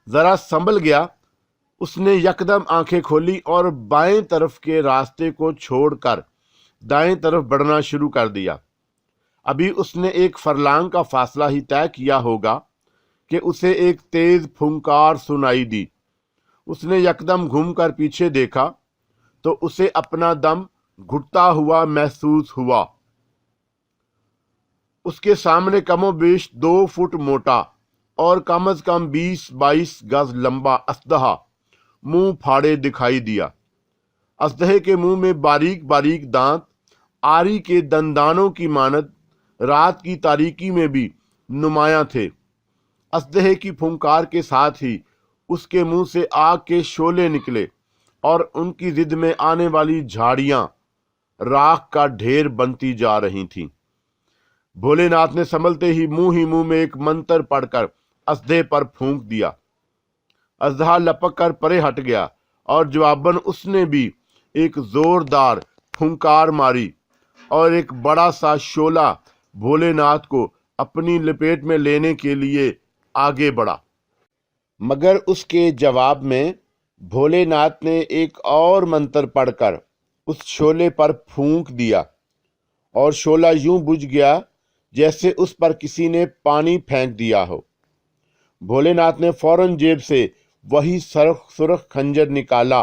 ذرا سنبھل گیا، اس نے یکدم آنکھیں کھولی اور بائیں طرف کے راستے کو چھوڑ کر دائیں طرف بڑھنا شروع کر دیا۔ ابھی اس نے ایک فرلانگ کا فاصلہ ہی طے کیا ہوگا کہ اسے ایک تیز پھنکار سنائی دی۔ اس نے یکدم گھوم کر پیچھے دیکھا تو اسے اپنا دم گھٹتا ہوا محسوس ہوا۔ اس کے سامنے کم و بیش 2 فٹ موٹا اور کم از کم 20-22 گز لمبا اژدہا منہ پھاڑے دکھائی دیا۔ اژدہے کے منہ میں باریک باریک دانت آری کے دندانوں کی مانند رات کی تاریکی میں بھی نمایاں تھے۔ اژدہے کی پھنکار کے ساتھ ہی اس کے منہ سے آگ کے شعلے نکلے اور ان کی ضد میں آنے والی جھاڑیاں راکھ کا ڈھیر بنتی جا رہی تھیں۔ بھولے ناتھ نے سنبھلتے ہی منہ میں ایک منتر پڑھ کر اژدہے پر پھونک دیا۔ اژدہا لپک کر پرے ہٹ گیا اور جواباً اس نے بھی ایک زوردار پھنکار ماری اور ایک بڑا سا شعلہ بھولے ناتھ کو اپنی لپیٹ میں لینے کے لیے آگے بڑھا۔ مگر اس کے جواب میں بھولے ناتھ نے ایک اور منتر پڑھ کر اس شعلے پر پھونک دیا اور شعلہ یوں بجھ گیا جیسے اس پر کسی نے پانی پھینک دیا ہو۔ بھولے ناتھ نے فوراً جیب سے وہی سرخ خنجر نکالا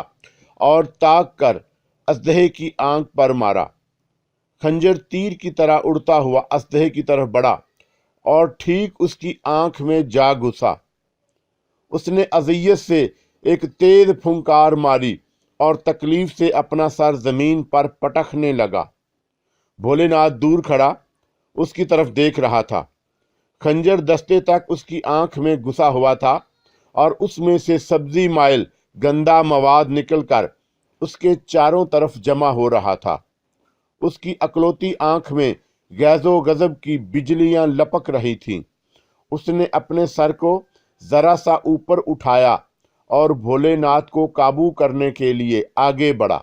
اور تاک کر اژدہے کی آنکھ پر مارا۔ خنجر تیر کی طرح اڑتا ہوا اژدہے کی طرف بڑھا اور ٹھیک اس کی آنکھ میں جا گھسا۔ اس نے اذیت سے ایک تیز پھنکار ماری اور تکلیف سے اپنا سر زمین پر پٹکنے لگا۔ بھولے ناتھ دور کھڑا اس کی طرف دیکھ رہا تھا۔ خنجر دستے تک اس کی آنکھ میں گھسا ہوا تھا اور اس میں سے سبزی مائل گندا مواد نکل کر اس کے چاروں طرف جمع ہو رہا تھا۔ اس کی اکلوتی آنکھ میں غیظ و غضب کی بجلیاں لپک رہی تھیں۔ اس نے اپنے سر کو ذرا سا اوپر اٹھایا اور بھولے ناتھ کو قابو کرنے کے لیے آگے بڑھا۔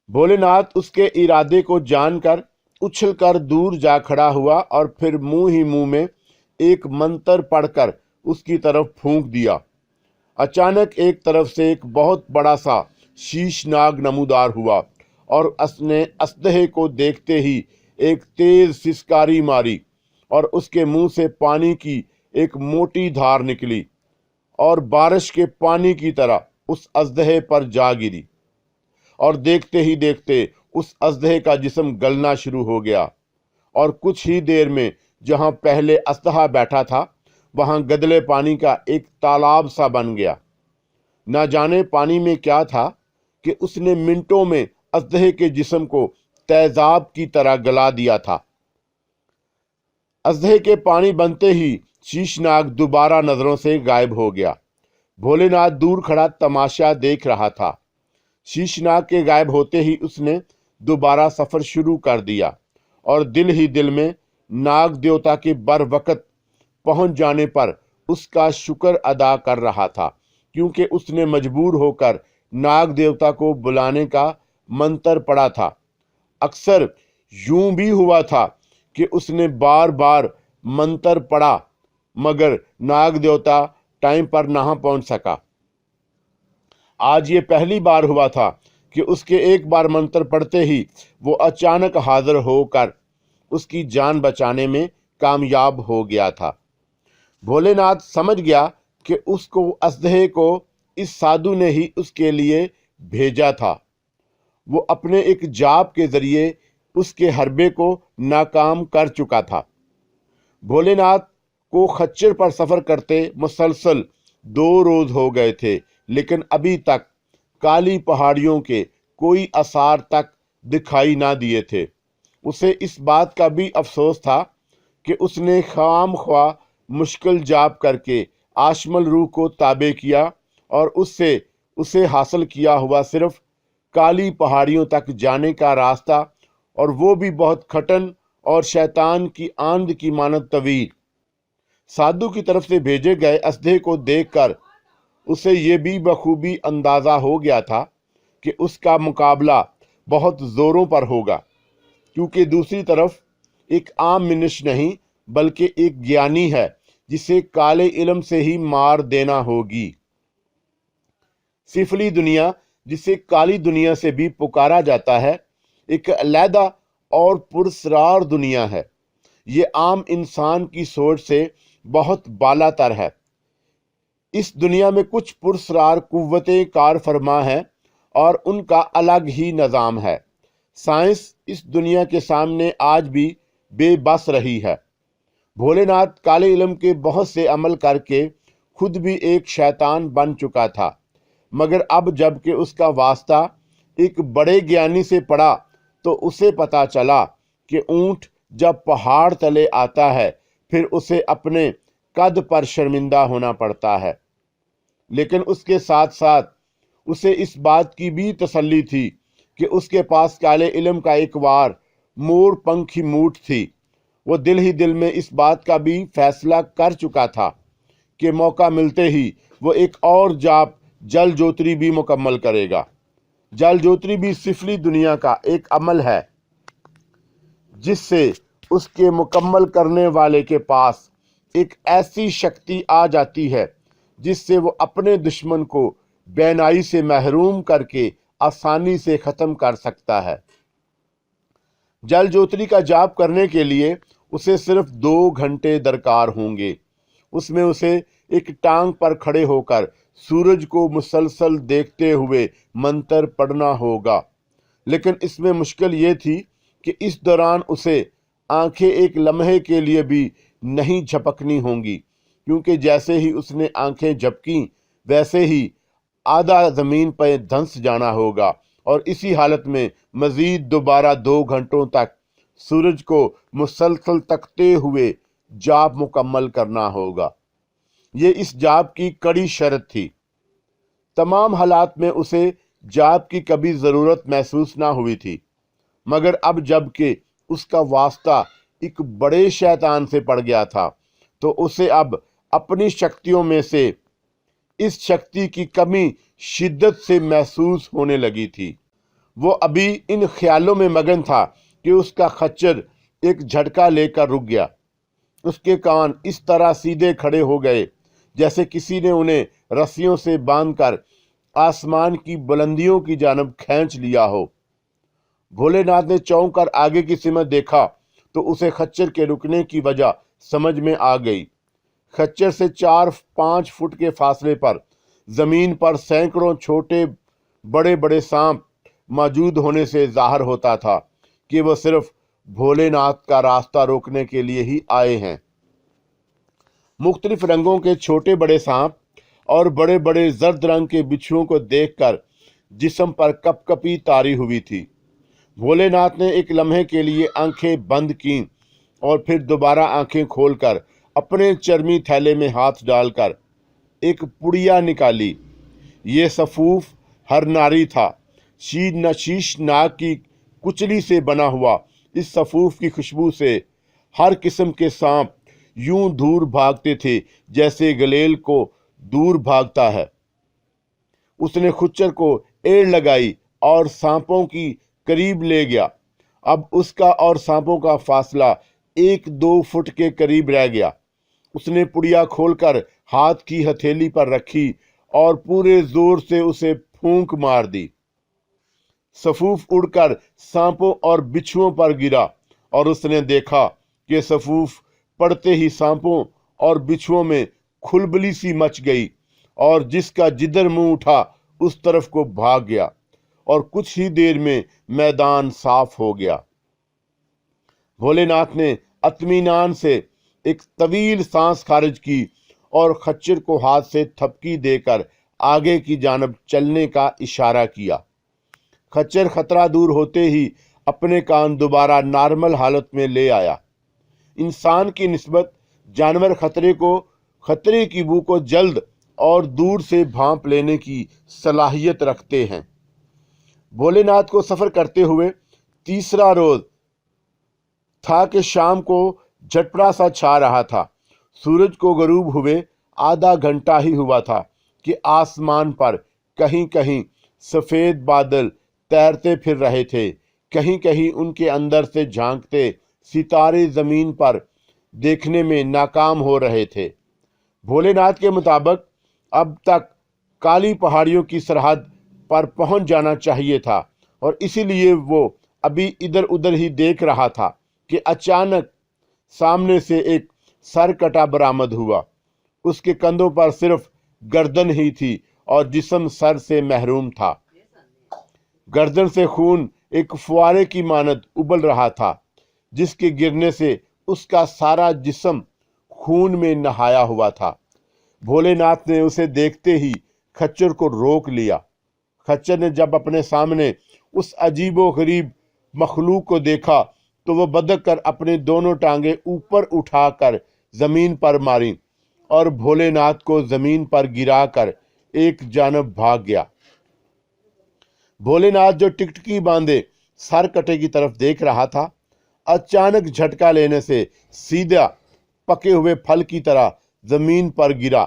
بھولے ناتھ اس کے ارادے کو جان کر اچھل کر دور جا کھڑا ہوا اور پھر منہ میں ایک منتر پڑھ کر اس کی طرف پھونک دیا۔ اچانک ایک طرف سے ایک بہت بڑا سا شیشناگ نمودار ہوا اور اس نے اژدہے کو دیکھتے ہی ایک تیز سسکاری ماری اور اس کے منہ سے پانی کی ایک موٹی دھار نکلی اور بارش کے پانی کی طرح اس اژدہے پر جا گری، اور دیکھتے ہی دیکھتے اس اژدہے کا جسم گلنا شروع ہو گیا اور کچھ ہی دیر میں جہاں پہلے اژدہا بیٹھا تھا وہاں گدلے پانی کا ایک تالاب سا بن گیا۔ نہ جانے پانی میں کیا تھا کہ اس نے منٹوں میں اژدہے کے جسم کو تیزاب کی طرح گلا دیا تھا۔ اژدہے کے پانی بنتے ہی شیشناگ دوبارہ نظروں سے غائب ہو گیا۔ بھولے ناتھ دور کھڑا تماشا دیکھ رہا تھا۔ شیشناگ کے غائب ہوتے ہی اس نے دوبارہ سفر شروع کر دیا اور دل ہی دل میں ناگ دیوتا کے بر وقت پہنچ جانے پر اس کا شکر ادا کر رہا تھا، کیونکہ اس نے مجبور ہو کر ناگ دیوتا کو بلانے کا منتر پڑا تھا۔ اکثر یوں بھی ہوا تھا کہ اس نے بار بار منتر پڑھا مگر ناگ دیوتا ٹائم پر نہ پہنچ سکا۔ آج یہ پہلی بار ہوا تھا کہ اس کے ایک بار منتر پڑھتے ہی وہ اچانک حاضر ہو کر اس کی جان بچانے میں کامیاب ہو گیا تھا۔ بھولے ناتھ سمجھ گیا کہ اس کو اژدہے کو اس سادھو نے ہی اس کے لیے بھیجا تھا۔ وہ اپنے ایک جاپ کے ذریعے اس کے حربے کو ناکام کر چکا تھا۔ بھولے ناتھ کو خچر پر سفر کرتے مسلسل 2 روز ہو گئے تھے، لیکن ابھی تک کالی پہاڑیوں کے کوئی آثار تک دکھائی نہ دیے تھے۔ اسے اس بات کا بھی افسوس تھا کہ اس نے خام خواہ مشکل جاپ کر کے آشمل روح کو تابع کیا اور اسے حاصل کیا ہوا صرف کالی پہاڑیوں تک جانے کا راستہ، اور وہ بھی بہت کھٹن اور شیطان کی آند کی مانند طویل۔ سادھو کی طرف سے بھیجے گئے اژدہے کو دیکھ کر اسے یہ بھی بخوبی اندازہ ہو گیا تھا کہ اس کا مقابلہ بہت زوروں پر ہوگا، کیونکہ دوسری طرف ایک عام منش نہیں بلکہ ایک گیانی ہے जिसे काले इल्म से ही मार देना होगी। सिफली दुनिया, जिसे काली दुनिया से भी पुकारा जाता है, एक अलहदा और पुरस्रार दुनिया है। ये आम इंसान की सोच से बहुत बालातर है। इस दुनिया में कुछ पुरस्रार कुव्वतें कार फरमा हैं और उनका अलग ही निज़ाम है। साइंस इस दुनिया के सामने आज भी बेबस रही है। भोलेनाथ काले इल्म के बहुत से अमल करके खुद भी एक शैतान बन चुका था, मगर अब जबकि उसका वास्ता एक बड़े ज्ञानी से पड़ा तो उसे पता चला कि ऊंट जब पहाड़ तले आता है फिर उसे अपने कद पर शर्मिंदा होना पड़ता है। लेकिन उसके साथ साथ उसे इस बात की भी तसल्ली थी कि उसके पास काले इल्म का एक वार मोर पंखी मूठ थी। वो दिल ही दिल में इस बात का भी फैसला कर चुका था कि मौका मिलते ही वो एक और जाप जल जोतरी भी मुकम्मल करेगा। जल जोतरी भी सिफली दुनिया का एक अमल है जिससे उसके मुकम्मल करने वाले के पास एक ऐसी शक्ति आ जाती है जिससे वो अपने दुश्मन को बेनाई से महरूम करके आसानी से ख़त्म कर सकता है। जल जोतरी का जाप करने के लिए उसे सिर्फ 2 घंटे दरकार होंगे। उसमें उसे एक टांग पर खड़े होकर सूरज को मुसलसल देखते हुए मंत्र पढ़ना होगा। लेकिन इसमें मुश्किल ये थी कि इस दौरान उसे आंखें एक लम्हे के लिए भी नहीं झपकनी होंगी, क्योंकि जैसे ही उसने आंखें झपकी वैसे ही आधा ज़मीन पर धंस जाना होगा और इसी हालत में मज़ीद दोबारा 2 घंटों तक सूरज को मुसलसल तकते हुए जाप मुकम्मल करना होगा। ये इस जाप की कड़ी शर्त थी। तमाम हालात में उसे जाप की कभी ज़रूरत महसूस ना हुई थी, मगर अब जबकि उसका वास्ता एक बड़े शैतान से पड़ गया था तो उसे अब अपनी शक्तियों में से इस शक्ति की कमी शिद्दत से महसूस होने लगी थी। वो अभी इन ख्यालों में मगन था कि उसका खच्चर एक झटका लेकर रुक गया। उसके कान इस तरह सीधे खड़े हो गए जैसे किसी ने उन्हें रस्सियों से बांधकर आसमान की बुलंदियों की जानब खींच लिया हो। भोलेनाथ ने चौंक कर आगे की सिमत देखा तो उसे खच्चर के रुकने की वजह समझ में आ गई। खच्चर से 4-5 फुट के फासले पर जमीन पर सैकड़ों छोटे बड़े बड़े सांप मौजूद होने से जाहिर होता था कि वह सिर्फ भोलेनाथ का रास्ता रोकने के लिए ही आए हैं। मुख्तलिफ रंगों के छोटे बड़े सांप और बड़े बड़े जर्द रंग के बिच्छुओं को देखकर जिस्म पर कपकपी तारी हुई थी। भोलेनाथ ने एक लम्हे के लिए आंखें बंद कीं और फिर दोबारा आंखें खोलकर अपने चर्मी थैले में हाथ डालकर एक पुड़िया निकाली। ये सफूफ हर नारी था। शीश नाग की कुचली से बना हुआ इस सफूफ की खुशबू से हर किस्म के सांप यूं दूर भागते थे जैसे गलेल को दूर भागता है। उसने खुच्चर को एड़ लगाई और सांपों की करीब ले गया। अब उसका और सांपों का फासला 1-2 फुट के करीब रह गया। उसने पुड़िया खोलकर हाथ की हथेली पर रखी और पूरे जोर से उसे फूंक मार दी। सफूफ उड़कर सांपों और बिच्छुओं पर गिरा और उसने देखा कि सफूफ पड़ते ही सांपों और बिच्छुओं में खुलबली सी मच गई और जिसका जिधर मुंह उठा उस तरफ को भाग गया और कुछ ही देर में मैदान साफ हो गया। भोलेनाथ ने इत्मीनान से एक तवील सांस खारिज की और खच्चर को हाथ से थपकी देकर आगे की जानब चलने का इशारा किया। खच्चर खतरा दूर होते ही अपने कान दोबारा नॉर्मल हालत में ले आया। इंसान की निस्बत जानवर खतरे की बू को जल्द और दूर से भांप लेने की सलाहियत रखते हैं। भोलेनाथ को सफर करते हुए तीसरा रोज था कि शाम को झटपटा सा छा रहा था। सूरज को गरूब हुए आधा घंटा ही हुआ था कि आसमान पर कहीं कहीं सफेद बादल तैरते फिर रहे थे। कहीं कहीं उनके अंदर से झांकते सितारे जमीन पर देखने में नाकाम हो रहे थे। भोलेनाथ के मुताबिक अब तक काली पहाड़ियों की सरहद पर पहुंच जाना चाहिए था और इसीलिए वो अभी इधर उधर ही देख रहा था कि अचानक सामने से एक सरकटा बरामद हुआ। उसके कंधों पर सिर्फ गर्दन ही थी और जिस्म सर से महरूम था। गर्दन से खून एक फुआरे की मानद उबल रहा था, जिसके गिरने से उसका सारा जिस्म खून में नहाया हुआ था। भोलेनाथ ने उसे देखते ही खच्चर को रोक लिया। खच्चर ने जब अपने सामने उस अजीबो गरीब मखलूक को देखा तो वह बदक कर अपने दोनों टांगे ऊपर उठाकर जमीन पर मारी और भोलेनाथ को जमीन पर गिराकर एक जानब भाग गया। भोलेनाथ जो टिकटिकी बांधे सर कटे की तरफ देख रहा था, अचानक झटका लेने से सीधा पके हुए फल की तरह जमीन पर गिरा